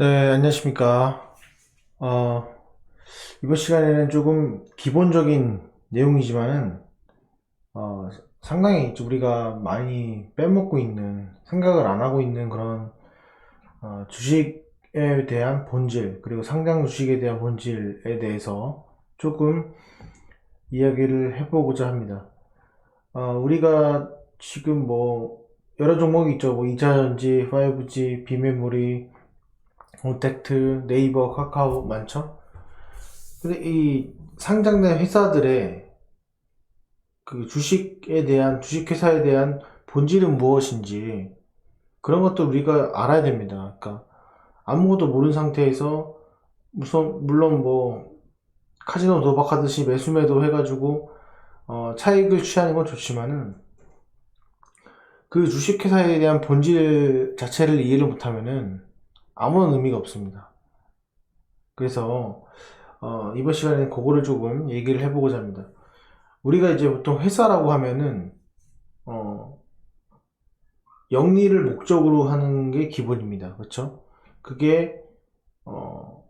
네, 안녕하십니까. 어, 이번 시간에는 조금 기본적인 내용이지만은, 어, 상당히 우리가 많이 빼먹고 있는, 생각을 안 하고 있는 그런, 주식에 대한 본질, 그리고 상장 주식에 대한 본질에 대해서 조금 이야기를 해보고자 합니다. 우리가 지금 뭐, 여러 종목이 있죠. 뭐, 2차전지, 5G, 비메모리, 온택트, 네이버, 카카오 많죠? 근데 이 상장된 회사들의 그 주식에 대한, 주식회사에 대한 본질은 무엇인지 그런 것도 우리가 알아야 됩니다. 그러니까 아무것도 모르는 상태에서 물론 뭐 카지노 도박하듯이 매수매도 해가지고 차익을 취하는 건 좋지만은 그 주식회사에 대한 본질 자체를 이해를 못하면은 아무런 의미가 없습니다. 그래서 이번 시간에는 그거를 조금 얘기를 해보고자 합니다. 우리가 이제 보통 회사라고 하면은 어, 영리를 목적으로 하는 게 기본입니다. 그렇죠? 그게 어,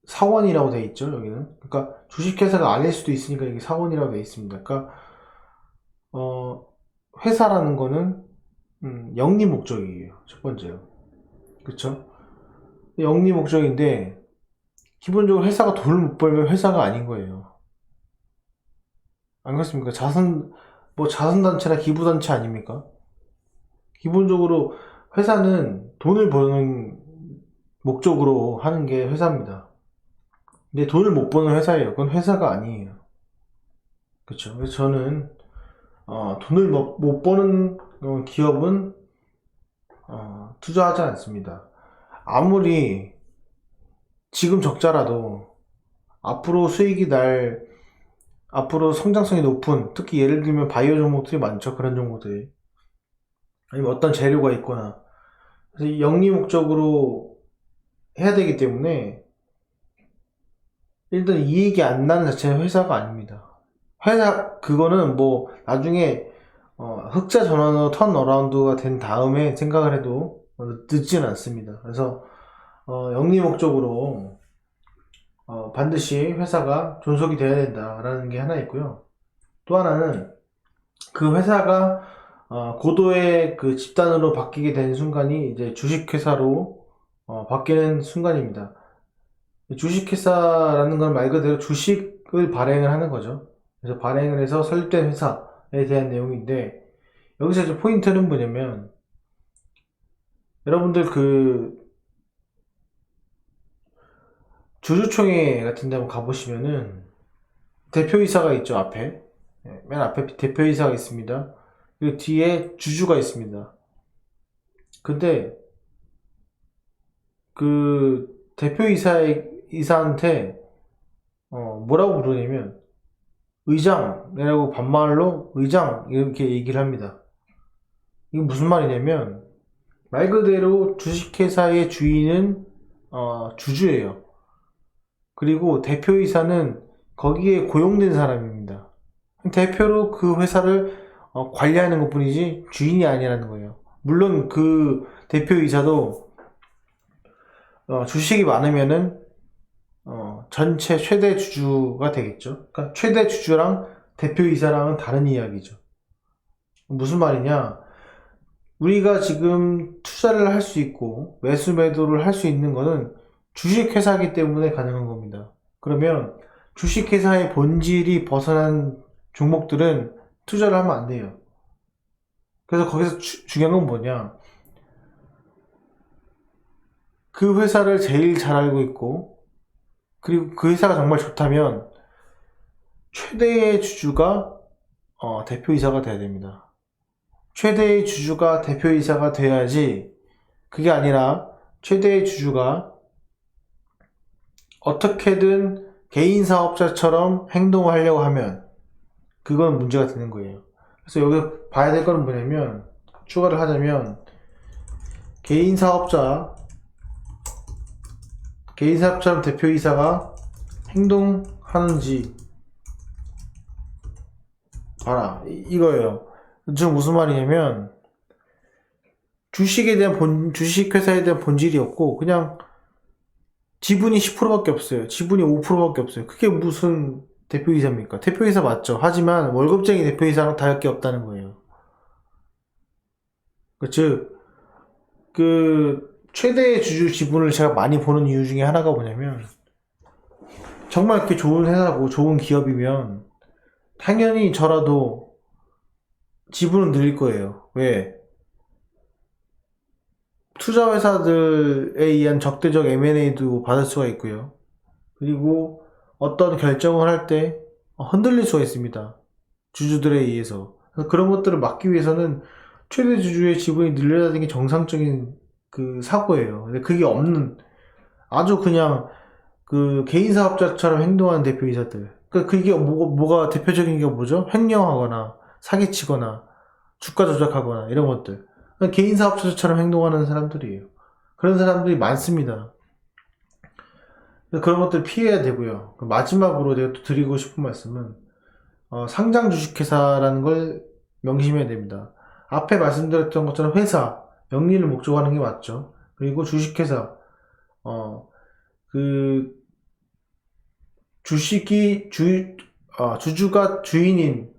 사원이라고 돼 있죠. 여기는. 그러니까 주식회사가 아닐 수도 있으니까 이게 사원이라고 돼 있습니다. 그러니까 어, 회사라는 거는 영리 목적이에요. 첫 번째요. 그렇죠? 영리 목적인데 기본적으로 회사가 돈을 못 벌면 회사가 아닌 거예요. 안 그렇습니까? 자선단체나 기부단체 아닙니까? 기본적으로 회사는 돈을 버는 목적으로 하는 게 회사입니다. 근데 돈을 못 버는 회사예요. 그건 회사가 아니에요. 그렇죠. 그래서 저는 돈을 못 버는 기업은 투자하지 않습니다. 아무리 지금 적자라도 앞으로 수익이 날 앞으로 성장성이 높은, 특히 예를 들면 바이오 종목들이 많죠. 그런 종목들이. 아니면 어떤 재료가 있거나. 그래서 이 영리 목적으로 해야 되기 때문에 일단 이익이 안 나는 자체는 회사가 아닙니다. 회사 그거는 뭐 나중에 흑자 전환으로 턴 어라운드가 된 다음에 생각을 해도 늦지는 않습니다. 그래서 영리 목적으로 반드시 회사가 존속이 돼야 된다라는 게 하나 있고요. 또 하나는 그 회사가 고도의 그 집단으로 바뀌게 된 순간이 이제 주식회사로 바뀌는 순간입니다. 주식회사라는 건 말 그대로 주식을 발행을 하는 거죠. 그래서 발행을 해서 설립된 회사에 대한 내용인데, 여기서 이제 포인트는 뭐냐면, 여러분들 그 주주총회 같은 데 한번 가보시면은, 대표이사가 있죠, 앞에. 맨 앞에 대표이사가 있습니다. 그리고 뒤에 주주가 있습니다. 근데 그 이사한테 뭐라고 부르냐면 의장이라고 반말로 의장 이렇게 얘기를 합니다. 이게 무슨 말이냐면 말 그대로 주식회사의 주인은 주주예요. 그리고 대표이사는 거기에 고용된 사람입니다. 대표로 그 회사를 관리하는 것 뿐이지 주인이 아니라는 거예요. 물론 그 대표이사도 주식이 많으면은 전체 최대 주주가 되겠죠. 그러니까 최대 주주랑 대표이사랑은 다른 이야기죠. 무슨 말이냐? 우리가 지금 투자를 할 수 있고 매수 매도를 할 수 있는 거는 주식회사이기 때문에 가능한 겁니다. 그러면 주식회사의 본질이 벗어난 종목들은 투자를 하면 안 돼요. 그래서 거기서 중요한 건 뭐냐? 그 회사를 제일 잘 알고 있고 그리고 그 회사가 정말 좋다면 최대의 주주가 대표이사가 돼야 됩니다. 최대의 주주가 대표이사가 돼야지, 그게 아니라 최대의 주주가 어떻게든 개인 사업자처럼 행동을 하려고 하면 그건 문제가 되는 거예요. 그래서 여기 봐야 될 거는 뭐냐면, 추가를 하자면 개인 사업자 개인 사업자랑 대표이사가 행동하는지 봐라, 이거예요. 지금 무슨 말이냐면 주식회사에 대한 본질이 없고, 그냥 지분이 10%밖에 없어요. 지분이 5%밖에 없어요. 그게 무슨 대표이사입니까? 대표이사 맞죠? 하지만 월급쟁이 대표이사랑 다를 게 없다는 거예요. 즉, 최대의 주주 지분을 제가 많이 보는 이유 중에 하나가 뭐냐면, 정말 이렇게 좋은 회사고 좋은 기업이면, 당연히 저라도 지분은 늘릴 거예요. 왜? 투자 회사들에 의한 적대적 M&A도 받을 수가 있고요. 그리고 어떤 결정을 할 때 흔들릴 수가 있습니다. 주주들에 의해서. 그래서 그런 것들을 막기 위해서는 최대 주주의 지분이 늘려야 되는 게 정상적인 사고예요. 근데 그게 없는, 아주 그냥 개인 사업자처럼 행동하는 대표이사들. 그게 뭐가 대표적인 게 뭐죠? 횡령하거나 사기치거나 주가 조작하거나 이런 것들. 개인 사업자처럼 행동하는 사람들이에요. 그런 사람들이 많습니다. 그런 것들 피해야 되고요. 마지막으로 제가 또 드리고 싶은 말씀은 상장 주식회사라는 걸 명심해야 됩니다. 앞에 말씀드렸던 것처럼 회사, 영리를 목적으로 하는 게 맞죠. 그리고 주식회사, 주주가 주인인,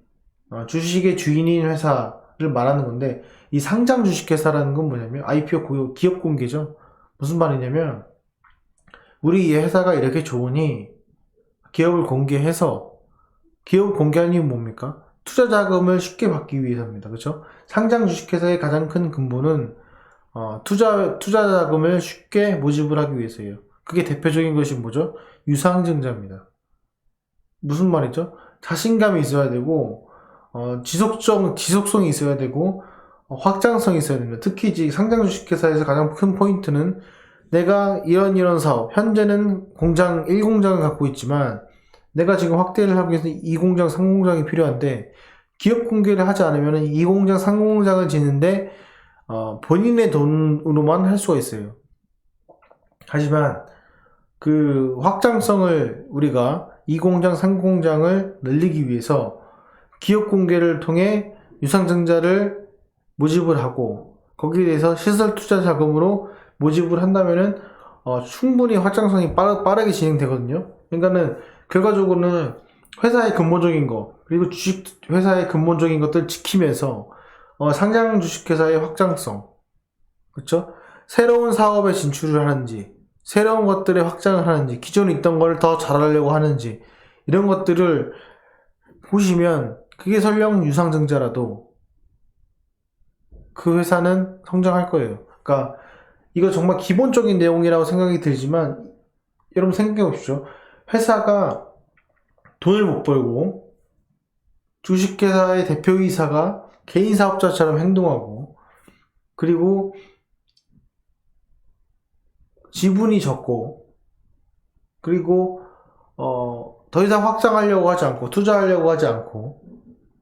주식의 주인인 회사를 말하는 건데, 이 상장 주식회사라는 건 뭐냐면, IPO 기업 공개죠. 무슨 말이냐면, 우리 이 회사가 이렇게 좋으니, 기업을 공개해서, 기업을 공개하는 이유는 뭡니까? 투자 자금을 쉽게 받기 위해서입니다. 그렇죠? 상장 주식회사의 가장 큰 근본은, 투자 자금을 쉽게 모집을 하기 위해서예요. 그게 대표적인 것이 뭐죠? 유상증자입니다. 무슨 말이죠? 자신감이 있어야 되고, 지속성이 있어야 되고, 확장성이 있어야 됩니다. 특히 이제 상장 주식회사에서 가장 큰 포인트는 내가 이런 사업, 현재는 1공장을 갖고 있지만, 내가 지금 확대를 하기 위해서 2공장, 3공장이 필요한데, 기업 공개를 하지 않으면 2공장, 3공장을 짓는데, 본인의 돈으로만 할 수가 있어요. 하지만, 확장성을 우리가 2공장, 3공장을 늘리기 위해서 기업 공개를 통해 유상증자를 모집을 하고 거기에 대해서 시설 투자 자금으로 모집을 한다면은 충분히 확장성이 빠르게 진행되거든요. 그러니까는 결과적으로는 회사의 근본적인 거 그리고 주식 회사의 근본적인 것들 지키면서 상장 주식회사의 확장성, 그렇죠? 새로운 사업에 진출을 하는지 새로운 것들에 확장을 하는지 기존에 있던 걸 더 잘하려고 하는지 이런 것들을 보시면 그게 설령 유상증자라도 그 회사는 성장할 거예요. 그러니까 이거 정말 기본적인 내용이라고 생각이 들지만 여러분 생각해 보십시오. 회사가 돈을 못 벌고 주식회사의 대표이사가 개인 사업자처럼 행동하고 그리고 지분이 적고 그리고 더 이상 확장하려고 하지 않고 투자하려고 하지 않고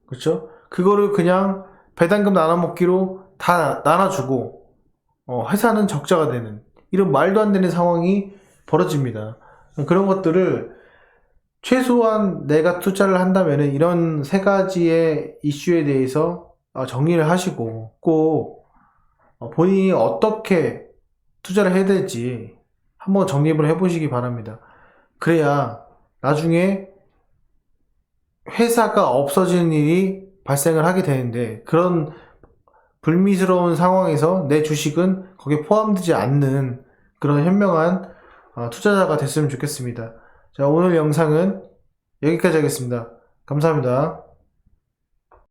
그렇죠? 그거를 그냥 배당금 나눠먹기로 다 나눠주고 회사는 적자가 되는 이런 말도 안 되는 상황이 벌어집니다. 그런 것들을 최소한 내가 투자를 한다면은 이런 세 가지의 이슈에 대해서 정리를 하시고 꼭 본인이 어떻게 투자를 해야 될지 한번 정립을 해보시기 바랍니다. 그래야 나중에 회사가 없어지는 일이 발생을 하게 되는데 그런 불미스러운 상황에서 내 주식은 거기에 포함되지 않는 그런 현명한 투자자가 됐으면 좋겠습니다. 자, 오늘 영상은 여기까지 하겠습니다. 감사합니다.